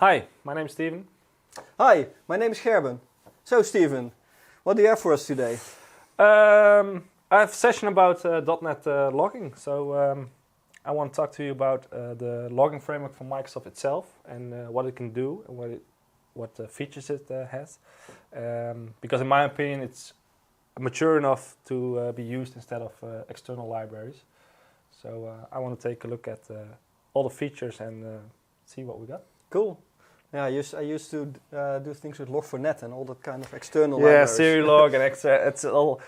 Hi, my name is Steven. Hi, my name is Gerben. So Steven, what do you have for us today? I have a session about .NET logging. So I want to talk to you about the logging framework from Microsoft itself and what it can do and what features it has. Because in my opinion, it's mature enough to be used instead of external libraries. So I want to take a look at all the features and see what we got. Cool. Yeah, I used to do things with Log4net and all that kind of external libraries. Yeah, Serilog and extra. It's all.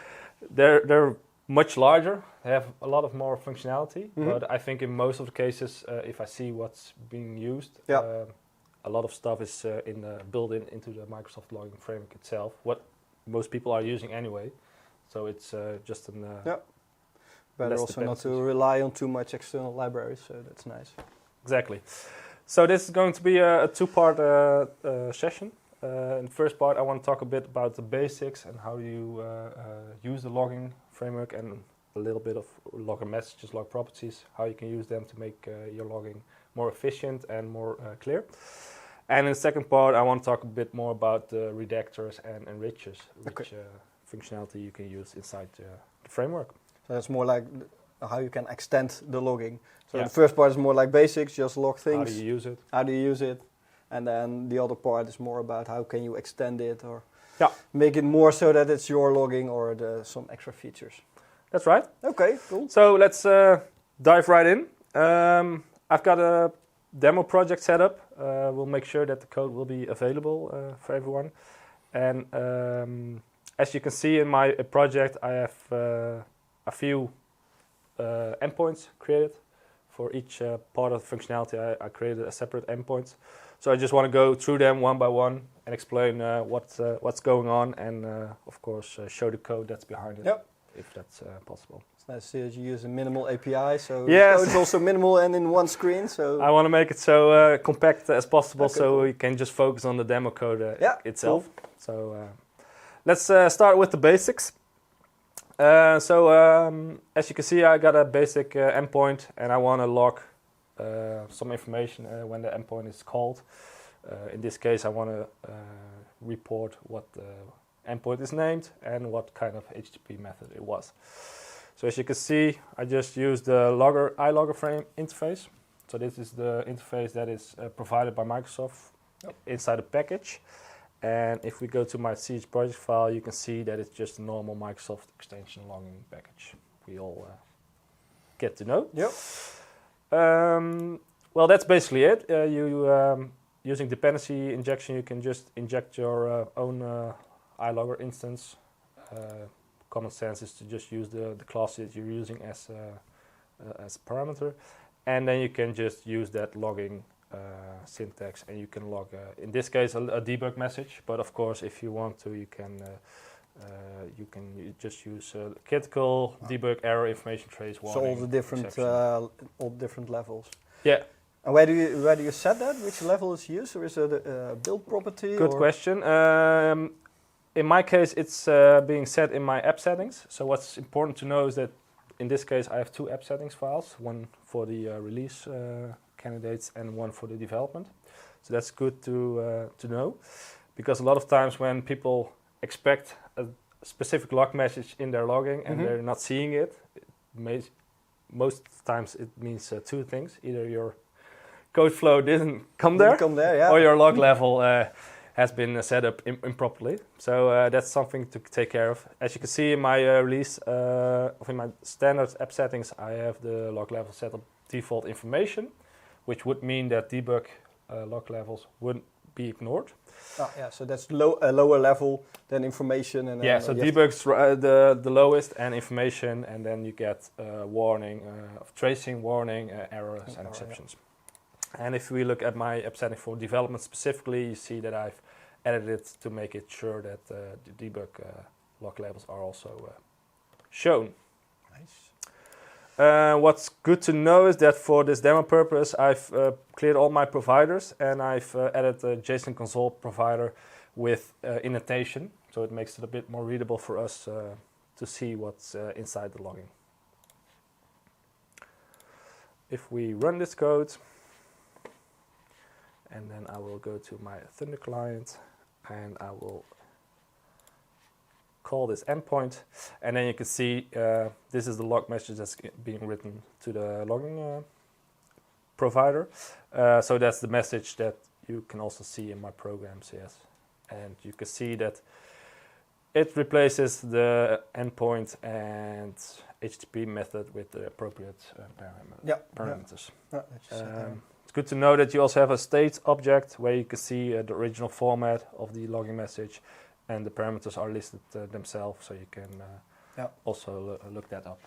They're much larger. They have a lot of more functionality. But I think in most of the cases, if I see what's being used, a lot of stuff is built into the Microsoft logging framework itself. What most people are using anyway. So it's just an. Better also not to rely on too much external libraries. So that's nice. Exactly. So this is going to be a two-part session. In the first part, I want to talk a bit about the basics and how you use the logging framework and a little bit of LoggerMessages, log properties, how you can use them to make your logging more efficient and more clear. And in the second part, I want to talk a bit more about the redactors and enrichers, which functionality you can use inside the framework. So that's more like how you can extend the logging. So the first part is more like basics, just log things. How do you use it? How do you use it? And then the other part is more about how can you extend it or make it more so that it's your logging or some extra features. That's right. Okay, cool. So let's dive right in. I've got a demo project set up. We'll make sure that the code will be available for everyone. And as you can see in my project, I have a few endpoints created. For each part of the functionality, I created a separate endpoint. So I just want to go through them one by one and explain what's going on and, of course, show the code that's behind it, if that's possible. It's nice to see that you use a minimal API, so the code is also minimal and in one screen. So I want to make it so compact as possible, so we can just focus on the demo code itself. Cool. So let's start with the basics. As you can see, I got a basic endpoint and I want to log some information when the endpoint is called. In this case, I want to report what the endpoint is named and what kind of HTTP method it was. So as you can see, I just used the iLogger frame interface. So this is the interface that is provided by Microsoft inside the package. And if we go to my CH project file, you can see that it's just a normal Microsoft extension logging package. We all get to know. Yep. Well, that's basically it. Using dependency injection, you can just inject your own iLogger instance. Common sense is to just use the class that you're using as a parameter. And then you can just use that logging syntax and you can log, in this case, a debug message. But of course, if you want to, you can just use critical, debug, error, information trace, warning. So all the different levels. Yeah. And where do you set that? Which level is used, or is it a build property? Good question. In my case, it's being set in my app settings. So what's important to know is that in this case, I have two app settings files, one for the release candidates and one for the development. So that's good to know, because a lot of times when people expect a specific log message in their logging and they're not seeing it, most times it means two things. Either your code flow didn't come there, or your log level has been set up improperly. So that's something to take care of. As you can see in my release, in my standard app settings, I have the log level set up default information, which would mean that debug log levels wouldn't be ignored. So that's a lower level than information. And so debug's the lowest, and information, and then you get warning, tracing, warning, errors, and exceptions. And if we look at my app setting for development specifically, you see that I've added it to make it sure that the debug log levels are also shown. Nice. What's good to know is that for this demo purpose, I've cleared all my providers and I've added a JSON console provider with indentation, so it makes it a bit more readable for us to see what's inside the logging. If we run this code, and then I will go to my Thunder client, and I will call this endpoint, and then you can see this is the log message that's being written to the logging provider. So that's the message that you can also see in my programs, yes. And you can see that it replaces the endpoint and HTTP method with the appropriate parameters. It's good to know that you also have a state object where you can see the original format of the logging message, and the parameters are listed themselves, so you can also look that up.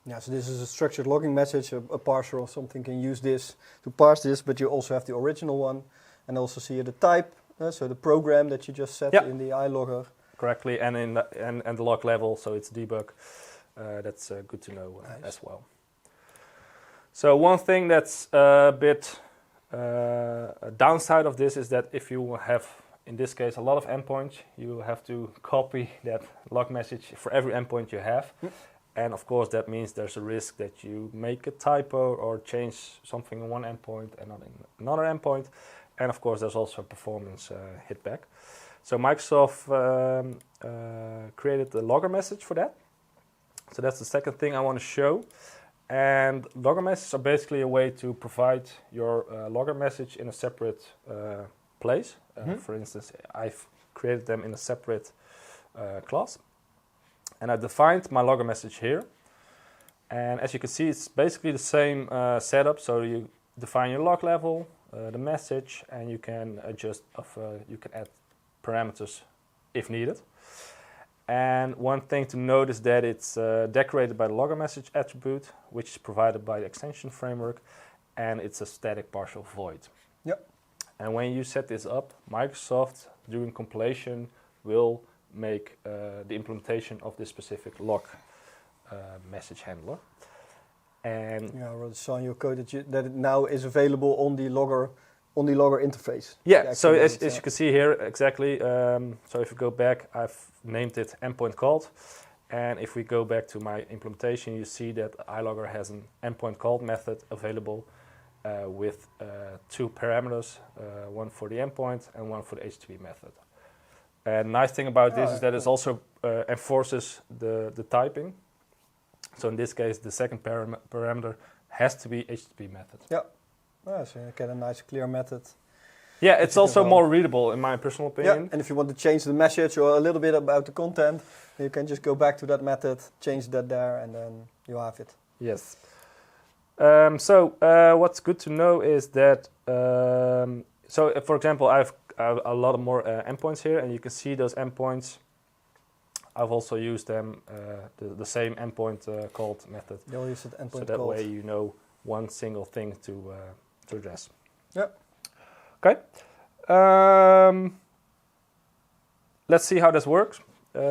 Yeah, so this is a structured logging message. A parser or something can use this to parse this, but you also have the original one, and also see the type, so the program that you just set in the iLogger. Correctly, and in the log level, so it's debug. That's good to know as well. So one thing that's a bit a downside of this is that if you have, in this case, a lot of endpoints, you have to copy that log message for every endpoint you have. And of course, that means there's a risk that you make a typo or change something in one endpoint and not in another endpoint. And of course, there's also a performance hit back. So Microsoft created the LoggerMessage for that. So that's the second thing I want to show. And LoggerMessages are basically a way to provide your LoggerMessage in a separate place. For instance, I've created them in a separate class. And I defined my LoggerMessage here. And as you can see, it's basically the same setup. So you define your log level, the message, and you can adjust, you can add parameters if needed. And one thing to note is that it's decorated by the LoggerMessage attribute, which is provided by the extension framework, and it's a static partial void. Yep. And when you set this up, Microsoft, during compilation, will make the implementation of this specific log message handler. And I saw in your code that it now is available on the logger interface. Yeah, so as you can see here, exactly. So if you go back, I've named it endpoint called. And if we go back to my implementation, you see that iLogger has an endpoint called method available with two parameters, one for the endpoint and one for the HTTP method. And nice thing about this is that it also enforces the typing. So in this case, the second parameter has to be HTTP method. Yeah. So you get a nice clear method. Yeah, it's also more readable in my personal opinion. Yeah, and if you want to change the message or a little bit about the content, you can just go back to that method, change that there, and then you have it. Yes. So what's good to know is that, so if, for example, I have a lot of more endpoints here, and you can see those endpoints. I've also used them, the same endpoint called method. You'll use it endpoint so that called. way you know one single thing to address. Yeah. Okay. Let's see how this works,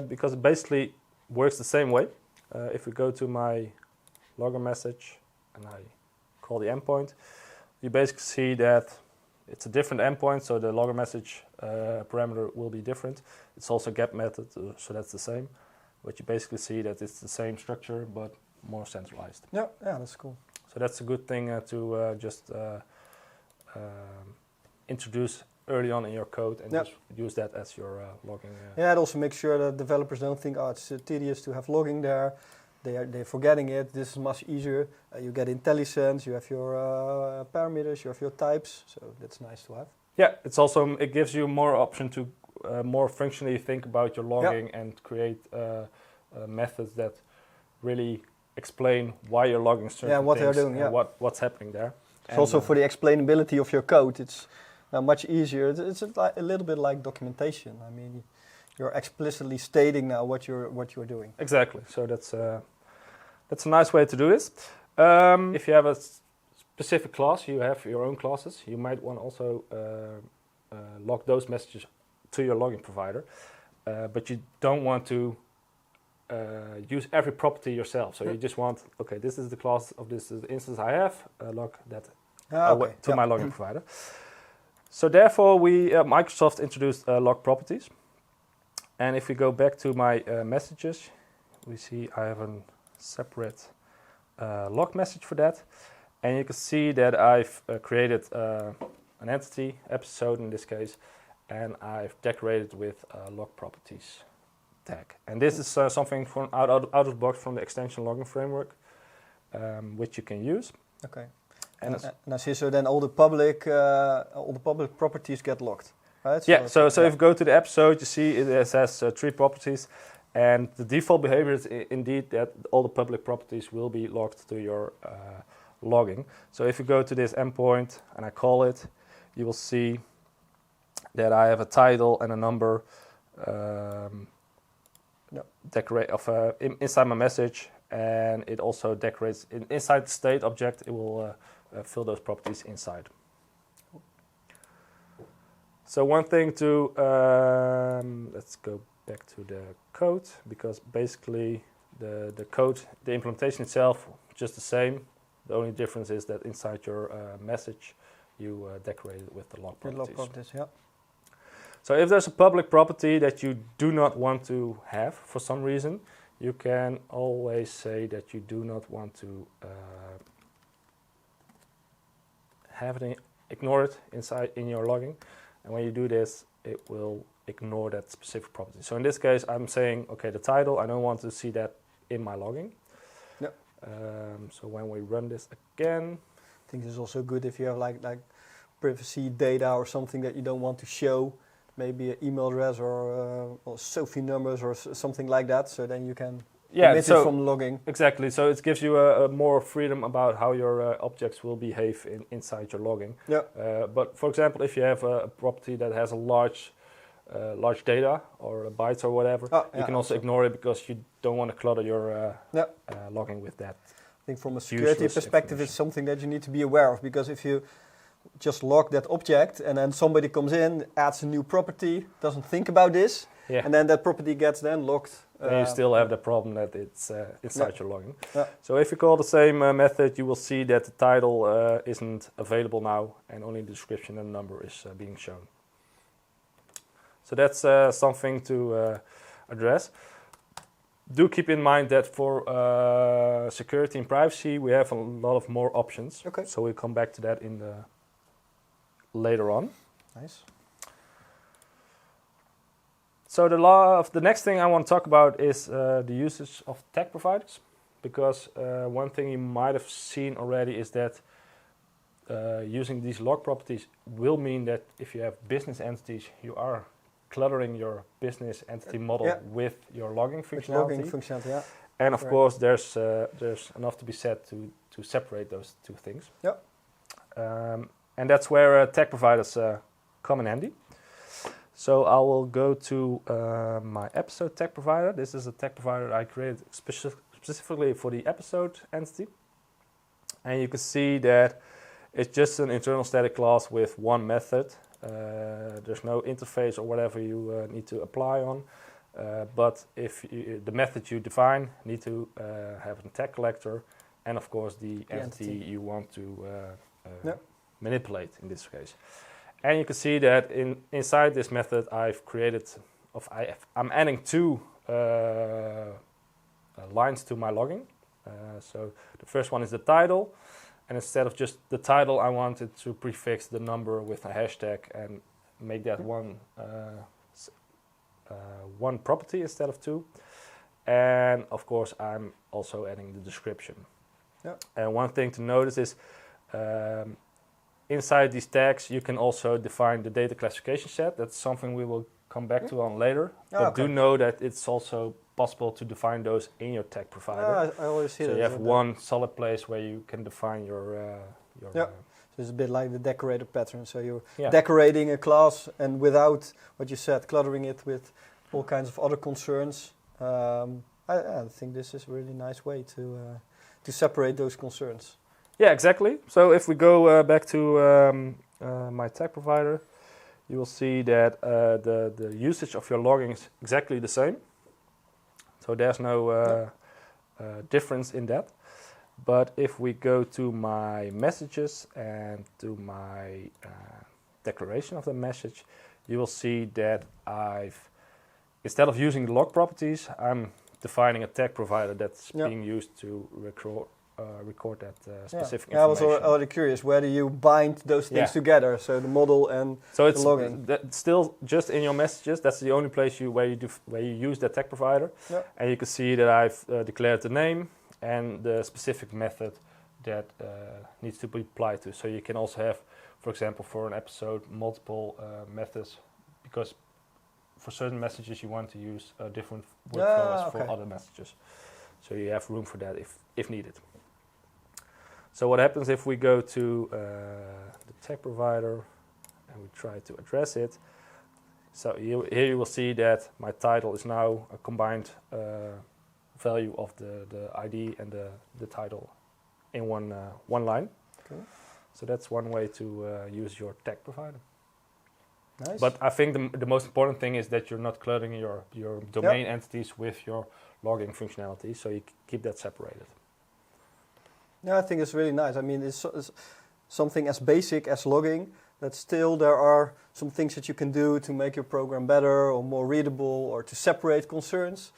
because it basically works the same way. If we go to my LoggerMessage and I call the endpoint, you basically see that it's a different endpoint, so the LoggerMessage parameter will be different. It's also get method, so that's the same. But you basically see that it's the same structure, but more centralized. Yeah, that's cool. So that's a good thing to just introduce early on in your code and just use that as your logging. Yeah, it also makes sure that developers don't think, oh, it's tedious to have logging there. They're forgetting it. This is much easier. You get IntelliSense, you have your parameters, you have your types. So that's nice to have. Yeah, it gives you more option to more functionally think about your logging and create methods that really explain why you're logging certain what things they're doing, and what's happening there. It's also for the explainability of your code. It's much easier. It's a little bit like documentation. I mean, you're explicitly stating now what you're doing. Exactly. So that's a nice way to do this. If you have a specific class, you have your own classes. You might want to also log those messages to your logging provider, but you don't want to use every property yourself. So you just want, okay, this is the class of this is the instance I have, log that to my logging provider. So therefore, Microsoft introduced log properties. And if we go back to my messages, we see I have a separate log message for that. And you can see that I've created an entity, episode in this case, and I've decorated with a log properties tag. And this is something from out of the box from the extension logging framework, which you can use. Okay. And I see. So then all the public properties get locked, right? So if you go to the episode, you see it has 3 properties, and the default behavior is indeed that all the public properties will be logged to your logging. So if you go to this endpoint and I call it, you will see that I have a title and a number inside my message, and it also decorates inside the state object. It will fill those properties inside. So one thing to let's go back to the code, because basically the code, the implementation itself, just the same. The only difference is that inside your message, you decorate it with the log properties. Yeah. So if there's a public property that you do not want to have for some reason, you can always say that you do not want to ignore it inside in your logging. And when you do this, it will ignore that specific property. So in this case, I'm saying, okay, the title, I don't want to see that in my logging. Yep. So when we run this again, I think it's also good if you have like privacy data or something that you don't want to show, maybe an email address or Sophie numbers or something like that. So then you can omit it from logging. Exactly. So it gives you a more freedom about how your objects will behave inside your logging. Yeah. But for example, if you have a property that has a large data or bytes or whatever, you can also ignore it because you don't want to clutter your logging with that. I think from a security perspective, it's something that you need to be aware of, because if you just log that object and then somebody comes in, adds a new property, doesn't think about this, and then that property gets then logged. And you still have the problem that it's inside your logging. Yeah. So if you call the same method, you will see that the title isn't available now, and only the description and number is being shown. So that's something to address. Do keep in mind that for security and privacy, we have a lot of more options. Okay. So we'll come back to that later on. Nice. So the next thing I want to talk about is the usage of tag providers, because one thing you might have seen already is that using these log properties will mean that if you have business entities, you are cluttering your business entity model with your logging functionality. And of course, there's enough to be said to separate those two things. Yeah. And that's where tag providers come in handy. So I will go to my episode tag provider. This is a tag provider I created specifically for the episode entity. And you can see that it's just an internal static class with one method. There's no interface or whatever you need to apply on. But if the method you define need to have a tag collector, and of course the entity you want to manipulate in this case. And you can see that inside this method I'm adding 2 lines to my logging. So the first one is the title, and instead of just the title, I wanted to prefix the number with a hashtag and make that one property instead of 2. And of course, I'm also adding the description. Yeah. And one thing to notice is inside these tags, you can also define the data classification set. That's something we will come back to on later. But do know that it's also possible to define those in your tag provider. I always see that. So you have one solid place where you can define your so it's a bit like the decorator pattern. So you're decorating a class, and without what you said, cluttering it with all kinds of other concerns. I think this is a really nice way to separate those concerns. Yeah, exactly. So if we go back to my tag provider, you will see that the usage of your logging is exactly the same. So there's no difference in that. But if we go to my messages and to my declaration of the message, you will see that instead of using the log properties, I'm defining a tag provider that's being used to record that specific I was information. already curious, where do you bind those things together? So the model and So it's the logging. still just in your messages. That's the only place where you use that tag provider, and you can see that I've declared the name and the specific method that needs to be applied to. So you can also have, for example, for an episode, multiple methods, because for certain messages you want to use a different workflow as for other messages. So you have room for that if needed. So what happens if we go to the tag provider and we try to address it? So here you will see that my title is now a combined value of the ID and the title in one line. Cool. So that's one way to use your tag provider. Nice. But I think the most important thing is that you're not cluttering your domain entities with your logging functionality, so you keep that separated. Yeah, I think it's really nice. I mean, it's something as basic as logging, that still there are some things that you can do to make your program better or more readable or to separate concerns.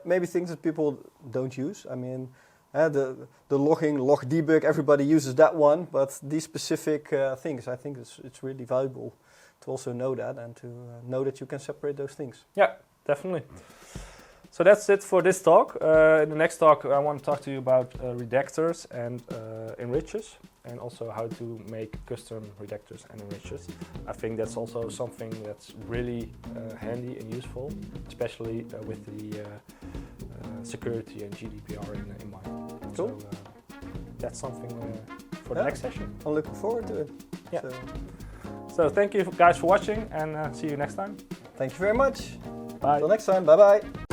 Maybe things that people don't use. I mean, the logging, log debug, everybody uses that one, but these specific things, I think it's really valuable to also know that and to know that you can separate those things. Yeah, definitely. So that's it for this talk. In the next talk, I want to talk to you about redactors and enrichers, and also how to make custom redactors and enrichers. I think that's also something that's really handy and useful, especially with the security and GDPR in mind. Cool. So that's something for the next session. I'm looking forward to it. Yeah. So thank you guys for watching, and see you next time. Thank you very much. Bye. Until next time. Bye-bye.